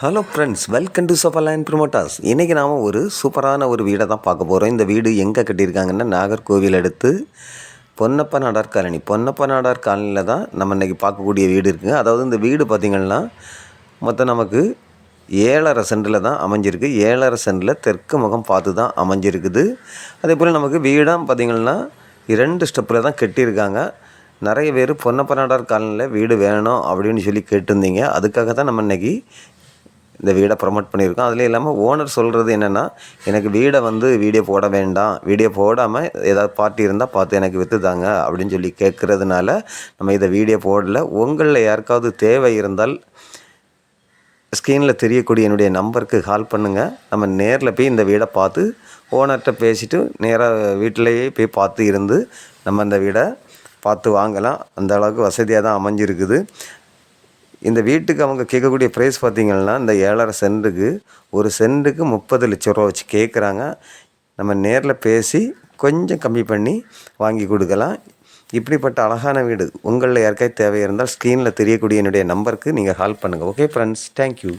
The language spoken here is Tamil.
Hello friends, welcome to Sofaland promoters. இன்றைக்கி நாம் ஒரு சூப்பரான ஒரு வீடை தான் பார்க்க போகிறோம். இந்த வீடு எங்கே கட்டியிருக்காங்கன்னா நாகர்கோவில் அடுத்து பொன்னப்ப நாடார் காலனியில் தான் நம்ம இன்றைக்கி பார்க்கக்கூடிய வீடு இருக்குங்க. அதாவது இந்த வீடு பார்த்திங்கன்னா மொத்தம் நமக்கு 7.5 சென்டில் தான் அமைஞ்சிருக்கு. 7.5 சென்டில் தெற்கு முகம் பார்த்து தான் அமைஞ்சிருக்குது. அதே போல் நமக்கு வீடாக பார்த்திங்கன்னா 2 ஸ்டெப்பில் தான் கட்டியிருக்காங்க. நிறைய பேர் பொன்னப்ப நாடார் காலனியில் வீடு வேணும் அப்படின்னு சொல்லி கேட்டிருந்தீங்க. அதுக்காக தான் நம்ம இன்றைக்கி இந்த வீடை ப்ரமோட் பண்ணியிருக்கோம். அதில் இல்லாமல் ஓனர் சொல்கிறது என்னென்னா, எனக்கு வீடை வீடியோ போட வேண்டாம், வீடியோ போடாமல் ஏதாவது பார்ட்டி இருந்தால் பார்த்து எனக்கு விற்றுதாங்க அப்படின்னு சொல்லி கேட்குறதுனால நம்ம இதை வீடியோ போடல. உங்களில் யாருக்காவது தேவை இருந்தால் ஸ்க்ரீனில் தெரியக்கூடிய என்னுடைய நம்பருக்கு கால் பண்ணுங்கள். நம்ம நேரில் போய் இந்த வீடை பார்த்து ஓனர்கிட்ட பேசிவிட்டு நேராக வீட்டிலையே போய் பார்த்து இருந்து நம்ம இந்த வீடை பார்த்து வாங்கலாம். அந்த அளவுக்கு வசதியாக தான் அமைஞ்சிருக்குது. இந்த வீட்டுக்கு அவங்க கேட்கக்கூடிய ப்ரைஸ் பார்த்திங்கன்னா, இந்த 7.5 சென்ட்டுக்கு ஒரு சென்ட்டுக்கு 30 லட்ச ரூபா வச்சு கேட்குறாங்க. நம்ம நேரில் பேசி கொஞ்சம் கம்மி பண்ணி வாங்கி கொடுக்கலாம். இப்படிப்பட்ட அழகான வீடு உங்களில் யாருக்காவது தேவை இருந்தால் ஸ்க்ரீனில் தெரியக்கூடிய என்னுடைய நம்பருக்கு நீங்கள் கால் பண்ணுங்கள். Okay friends, thank you.